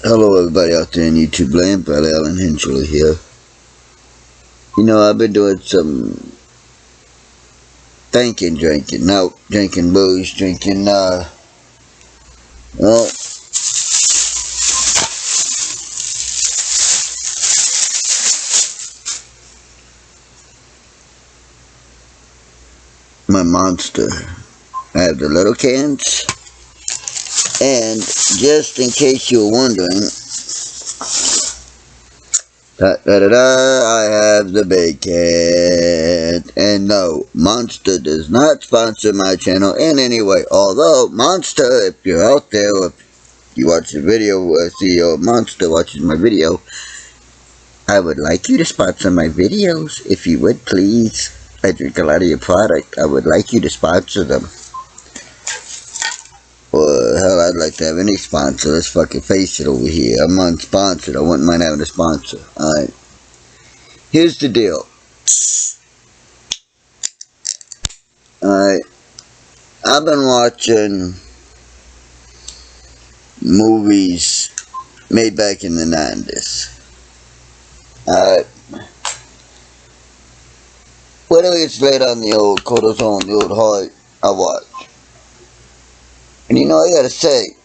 Hello everybody out there in YouTube land, Brother Alan Henschel here. You know, I've been doing some drinking, no, drinking booze, well, my Monster. I have the little cans, and just in case you're wondering, I have the big can. And no, Monster does not sponsor my channel in any way. Although, Monster, if you're out there, or if you watch the video, CEO of Monster watches my video, I would like you to sponsor my videos, if you would, please. I drink a lot of your product. I would like you to sponsor them. Or, hell, I'd like to have any sponsor. Let's fucking face it over here. I'm unsponsored. I wouldn't mind having a sponsor. Alright. Here's the deal. Alright. I've been watching movies made back in the 90s. Alright. Whatever gets laid on the old cortisone, the old heart, I watch. And you know, I gotta say,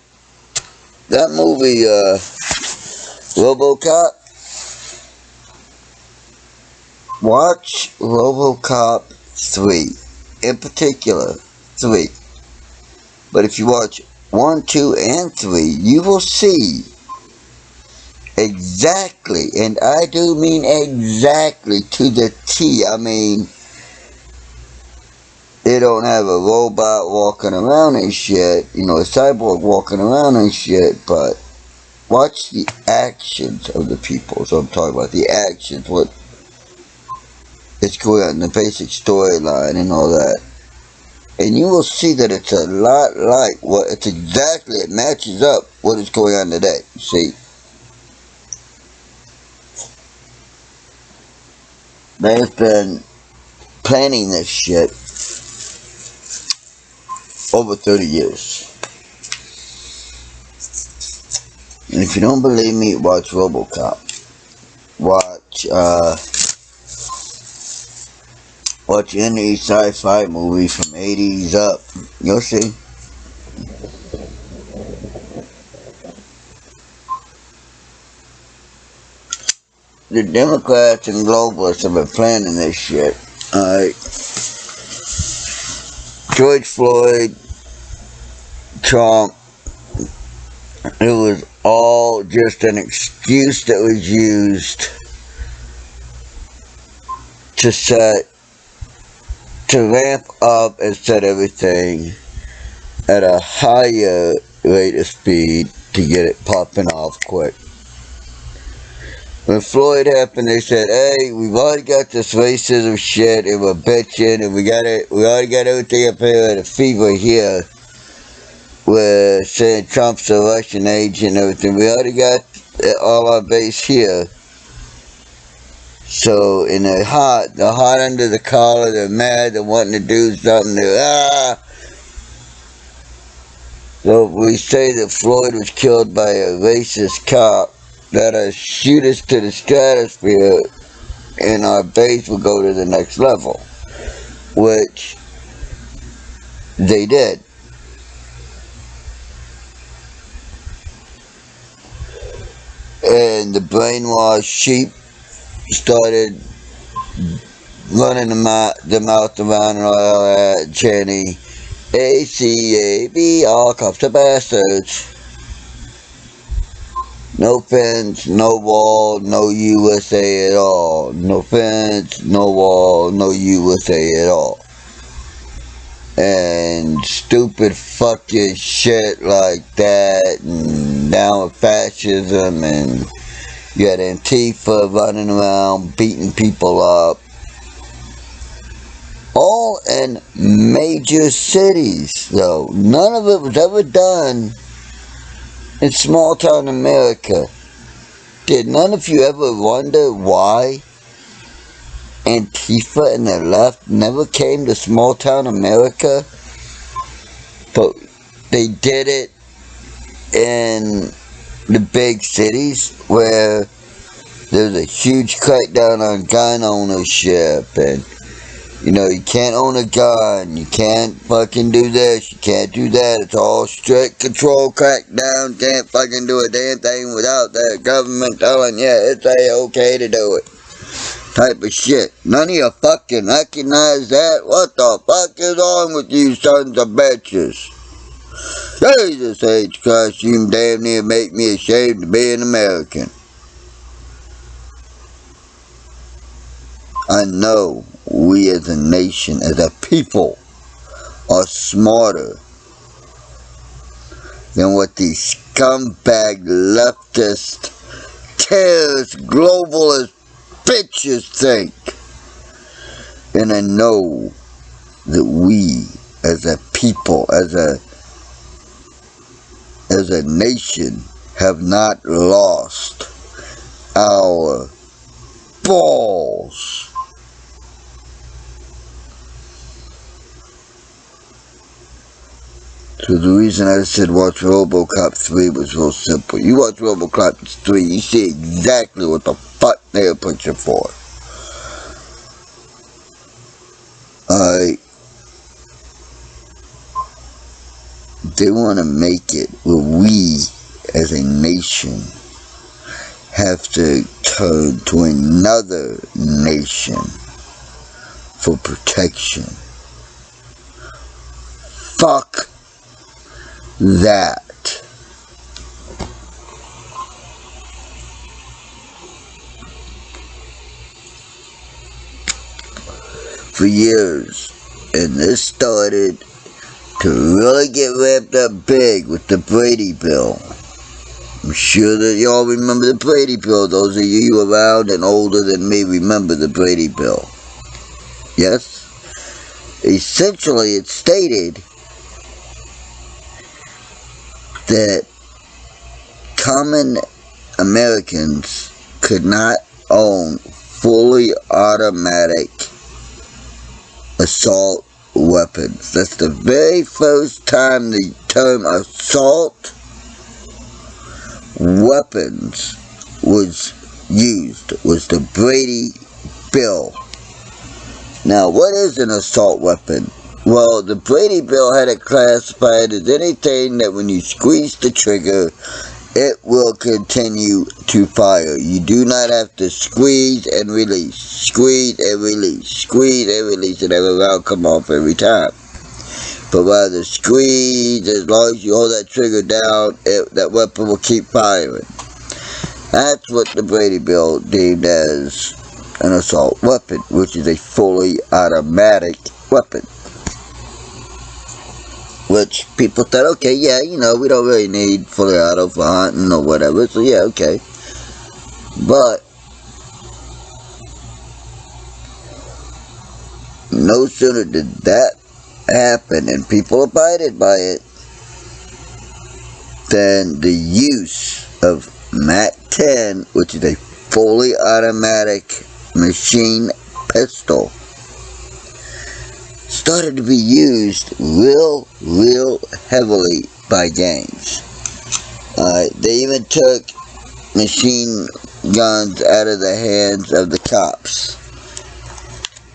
that movie, Robocop, watch Robocop 3, in particular, 3. But if you watch 1, 2, and 3, you will see exactly, and I do mean exactly to the T. I mean, they don't have a robot walking around and shit, you know, a cyborg walking around and shit, but watch the actions of the people. So I'm talking about the actions, what is going on, the basic storyline and all that. And you will see that it's a lot like what it's exactly, it matches up what is going on today. See, they've been planning this shit over 30 years. And if you don't believe me, watch Robocop. Watch any sci-fi movie from 80s up. You'll see. The Democrats and Globalists have been planning this shit. Alright. George Floyd, Trump, it was all just an excuse that was used to ramp up and set everything at a higher rate of speed to get it popping off quick. When Floyd happened, they said, hey, we've already got this racism shit, and we're bitching, and we already got everything up here at a fever here. We're saying Trump's a Russian agent and everything. We already got all our base here. So, in they're hot under the collar, they're mad, they're wanting to do something, So, we say that Floyd was killed by a racist cop, that'll shoot us to the stratosphere, and our base will go to the next level, which they did. And the brainwashed sheep started running the mouth around and all that, chanting, ACAB, all cops are bastards. No fence, no wall, no USA at all. No fence, no wall, no USA at all. And stupid fucking shit like that, and down with fascism, and you had Antifa running around beating people up. All in major cities, though. None of it was ever done in small town America. Did none of you ever wonder why Antifa and the left never came to small town America? But they did it in the big cities where there's a huge crackdown on gun ownership, and you can't own a gun, you can't fucking do this, you can't do that. It's all strict control crackdown. Can't fucking do a damn thing without the government telling you it's okay to do it. Type of shit. None of you fucking recognize that? What the fuck is wrong with you sons of bitches? Jesus H. Christ, you damn near make me ashamed to be an American. I know we as a nation, as a people, are smarter than what these scumbag leftist, terrorist, globalist bitches think. And I know that we as a people, as a nation, have not lost our balls. So the reason I said watch Robocop 3 was real simple. You watch Robocop 3, you see exactly what the fuck they were pushing for. Alright. They want to make it where we, as a nation, have to turn to another nation for protection. Fuck that. For years, and this started to really get ramped up big with the Brady Bill. I'm sure that y'all remember the Brady Bill. Those of you around and older than me remember the Brady Bill. Yes? Essentially, it stated that common Americans could not own fully automatic assault weapons. That's the very first time the term assault weapons was used, was the Brady Bill. Now, what is an assault weapon? Well, the Brady Bill had it classified as anything that when you squeeze the trigger, it will continue to fire. You do not have to squeeze and release, squeeze and release, squeeze and release, and every round come off every time. But rather squeeze, as long as you hold that trigger down, that weapon will keep firing. That's what the Brady Bill deemed as an assault weapon, which is a fully automatic weapon. Which people thought, okay, yeah, we don't really need fully auto for hunting or whatever, so yeah, okay. But no sooner did that happen and people abided by it than the use of MAC-10, which is a fully automatic machine pistol, started to be used real heavily by gangs. They even took machine guns out of the hands of the cops.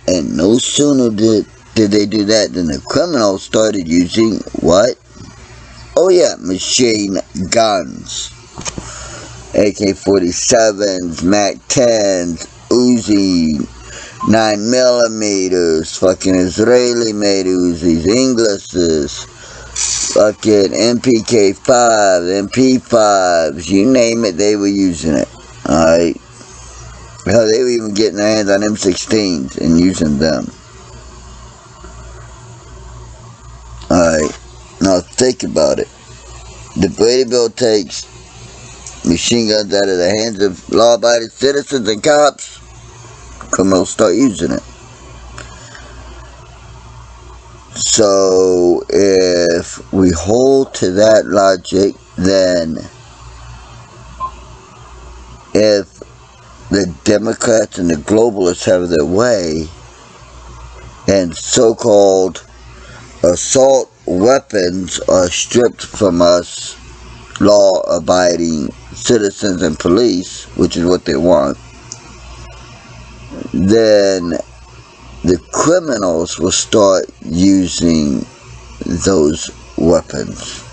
And no sooner did they do that than the criminals started using what? Oh yeah, machine guns. AK-47s, MAC-10s, Uzi, 9mm, fucking Israeli-made Uzis, Englishes, fucking MPK-5, MP5s, you name it, they were using it. Alright? Hell, they were even getting their hands on M16s and using them. Alright, now think about it. The Brady Bill takes machine guns out of the hands of law-abiding citizens and cops. Criminals start using it. So, if we hold to that logic, then if the Democrats and the Globalists have their way, and so-called assault weapons are stripped from us law-abiding citizens and police, which is what they want, then the criminals will start using those weapons.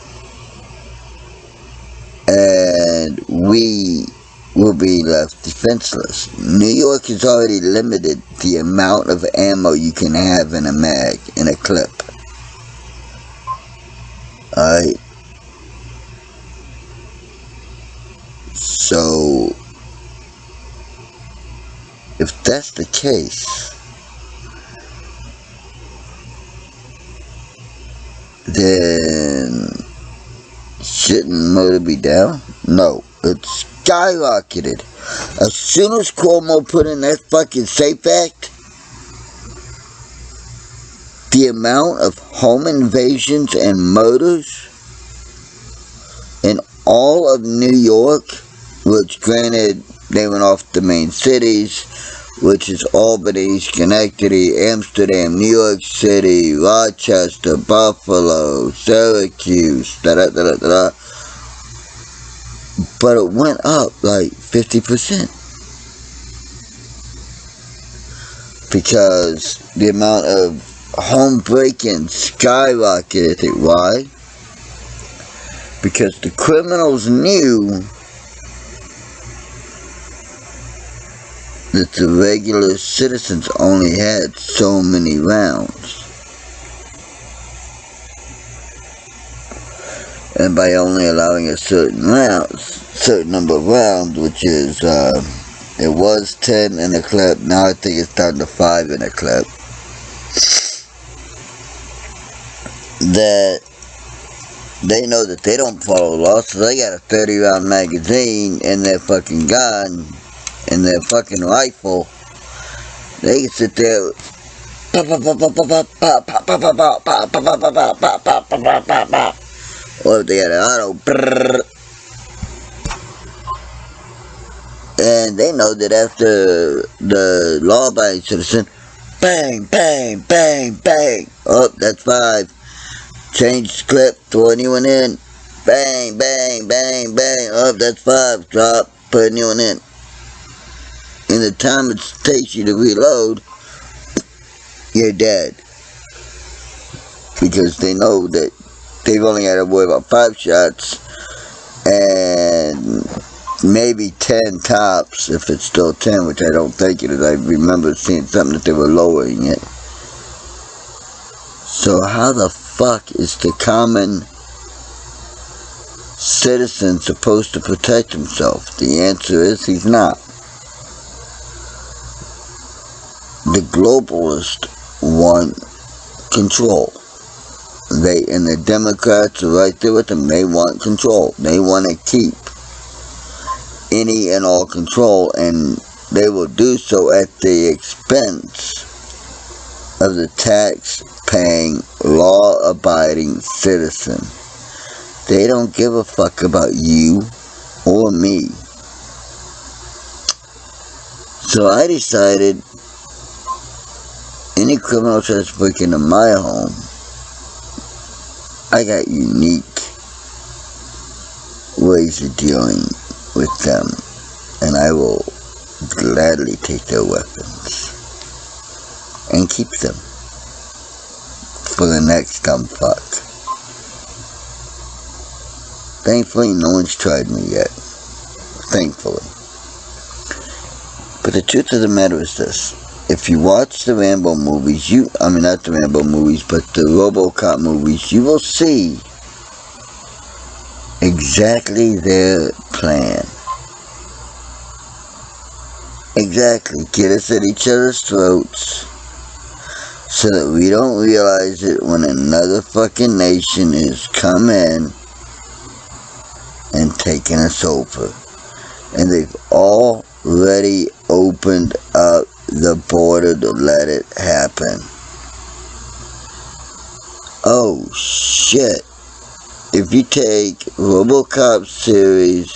And we will be left defenseless. New York has already limited the amount of ammo you can have in a mag, in a clip. Alright? So, if that's the case, then shouldn't murder be down? No, it's skyrocketed. As soon as Cuomo put in that fucking SAFE Act, the amount of home invasions and murders in all of New York, which granted they went off the main cities, which is Albany, Schenectady, Amsterdam, New York City, Rochester, Buffalo, Syracuse, da-da-da-da-da. But it went up like 50%. Because the amount of home break-ins skyrocketed. Why? Because the criminals knew that the regular citizens only had so many rounds. And by only allowing a certain number of rounds, which is, it was 10 in a clip, now I think it's down to 5 in a clip, that they know that they don't follow law, so they got a 30-round magazine in their fucking gun, in their fucking rifle. They can sit there, or if they got an auto, and they know that after the law-abiding citizen, bang, bang, bang, bang, oh, that's 5. Change clip, throw a new one in, bang, bang, bang, bang, oh, that's 5, drop, put a new one in. In the time it takes you to reload, you're dead. Because they know that they've only got to worry about 5 shots, and maybe 10 tops, if it's still 10, which I don't think it is. I remember seeing something that they were lowering it. So how the fuck is the common citizen supposed to protect himself? The answer is he's not. The globalists want control. And the Democrats are right there with them. They want control. They want to keep any and all control, and they will do so at the expense of the tax-paying, law-abiding citizen. They don't give a fuck about you or me. So I decided, any criminal tries to break into my home, I got unique ways of dealing with them, and I will gladly take their weapons and keep them for the next dumb fuck. Thankfully, no one's tried me yet. Thankfully. But the truth of the matter is this. If you watch the Rambo movies, not the Rambo movies, but the Robocop movies, you will see exactly their plan. Exactly. Get us at each other's throats so that we don't realize it when another fucking nation is come in and taking us over. And they've already opened up the border to let it happen. Oh shit. If you take Robocop series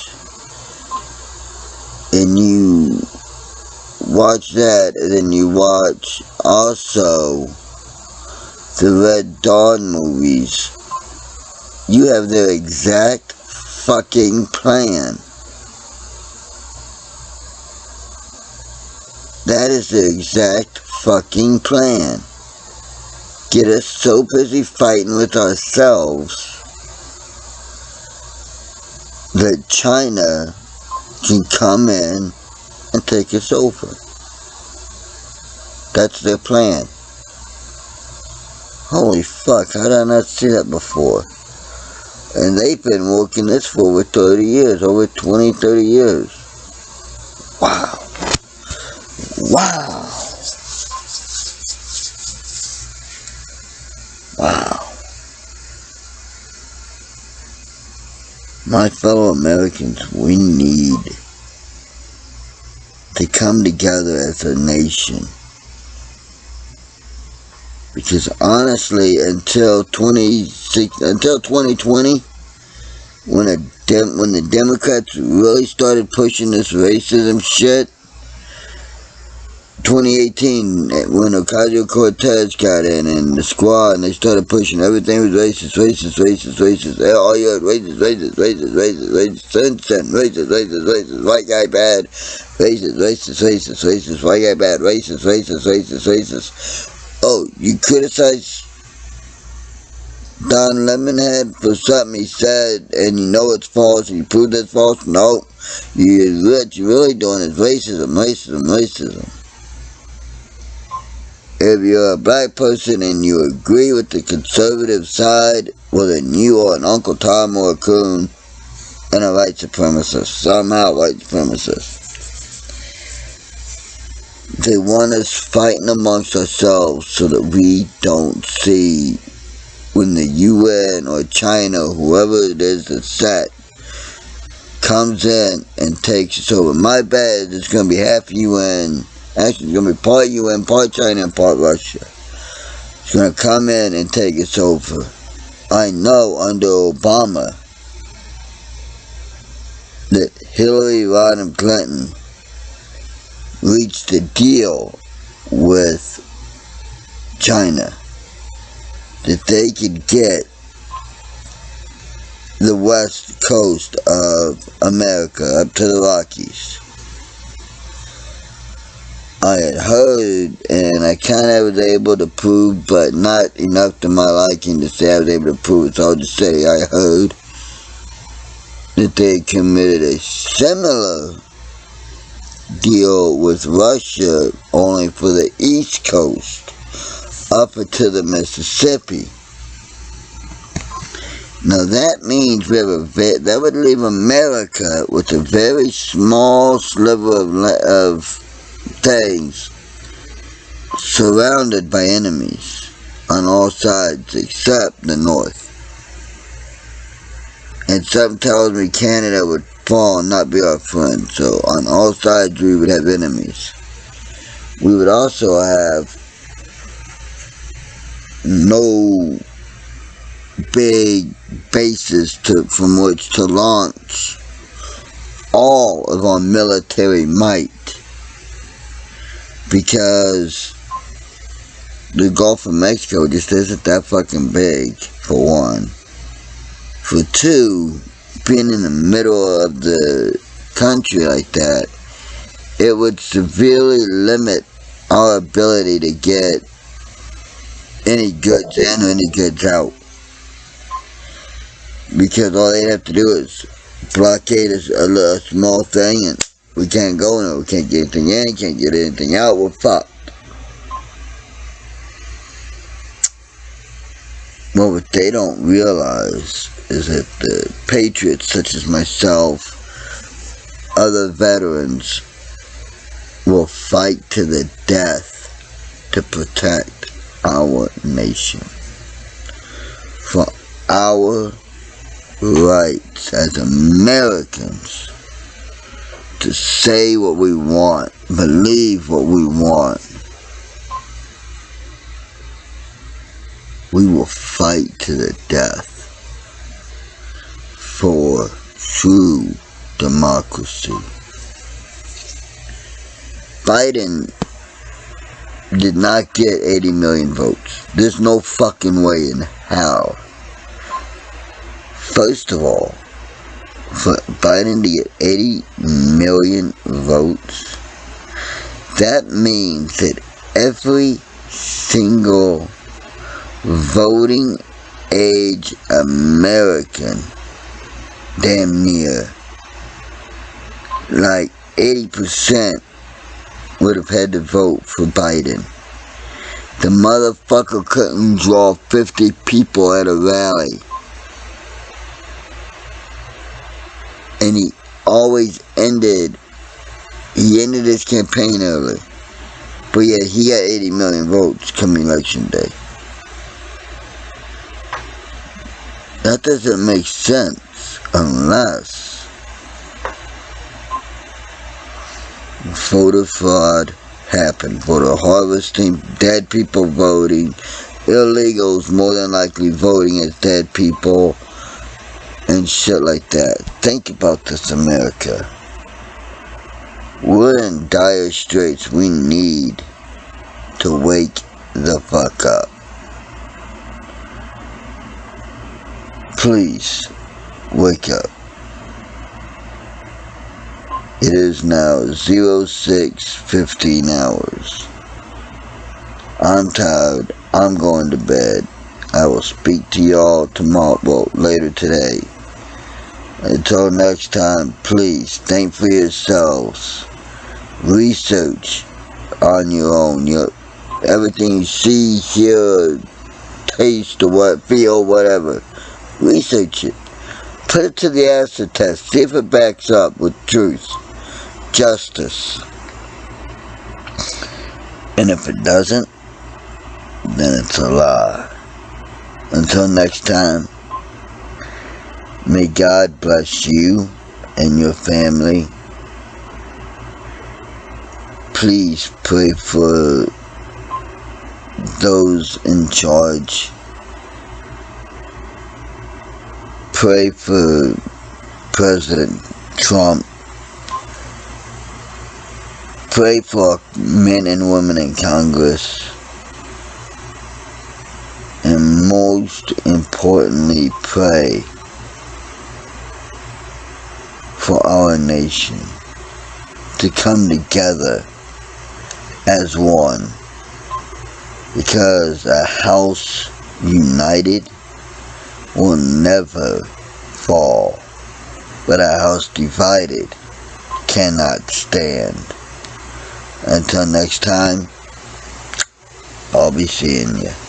and you watch that, and then you watch also the Red Dawn movies, you have their exact fucking plan. That is the exact fucking plan. Get us so busy fighting with ourselves that China can come in and take us over. That's their plan. Holy fuck, how did I not see that before? And they've been working this for over 30 years, over 20, 30 years. Wow. Wow. Wow. My fellow Americans, we need to come together as a nation. Because honestly, until 2020, when the Democrats really started pushing this racism shit, 2018, when Ocasio-Cortez got in and the squad, and they started pushing everything was racist. All you heard, racist, white guy bad, racist, white guy bad, racist. Oh, you criticize Don Lemonhead for something he said, and you know it's false, and you prove it's false? No. What you're really doing is racism. If you're a black person and you agree with the conservative side, well then you are an Uncle Tom or a coon and a white supremacist. Somehow white supremacist. They want us fighting amongst ourselves so that we don't see when the UN or China, whoever it is that's set, comes in and takes us over. My bad, it's going to be half UN. Actually, it's going to be part UN, part China, and part Russia. It's going to come in and take us over. I know under Obama that Hillary Rodham Clinton reached a deal with China that they could get the west coast of America up to the Rockies. I had heard, and I kind of was able to prove, but not enough to my liking to say I was able to prove it, so I'll just say I heard that they committed a similar deal with Russia, only for the East Coast, up to the Mississippi. Now that means that would leave America with a very small sliver of things surrounded by enemies on all sides except the north. And something tells me Canada would fall and not be our friend. So on all sides we would have enemies. We would also have no big bases from which to launch all of our military might, because the Gulf of Mexico just isn't that fucking big, for one. For two, being in the middle of the country like that, it would severely limit our ability to get any goods in or any goods out. Because all they'd have to do is blockade a small thing, and we can't go in, we can't get anything in, can't get anything out, we're fucked. Well, what they don't realize is that the patriots such as myself, other veterans, will fight to the death to protect our nation. For our rights as Americans to say what we want, believe what we want. We will fight to the death for true democracy. Biden did not get 80 million votes. There's no fucking way in hell. First of all, for Biden to get 80 million votes, that means that every single voting age American, damn near, like 80%, would have had to vote for Biden. The motherfucker couldn't draw 50 people at a rally. And he ended his campaign early. But yet he got 80 million votes coming election day. That doesn't make sense unless voter fraud happened. Voter harvesting, dead people voting, illegals more than likely voting as dead people, and shit like that. Think about this, America. We're in dire straits. We need to wake the fuck up. Please, wake up. It is now 06:15 hours. I'm tired. I'm going to bed. I will speak to y'all tomorrow, well, later today. Until next time, please think for yourselves. Research on your own. Everything you see, hear, taste, or what, feel, whatever. Research it. Put it to the acid test. See if it backs up with truth, justice. And if it doesn't, then it's a lie. Until next time, may God bless you and your family. Please pray for those in charge. Pray for President Trump. Pray for men and women in Congress. And most importantly, pray for our nation to come together as one. Because a house united will never fall, but a house divided cannot stand. Until next time, I'll be seeing you.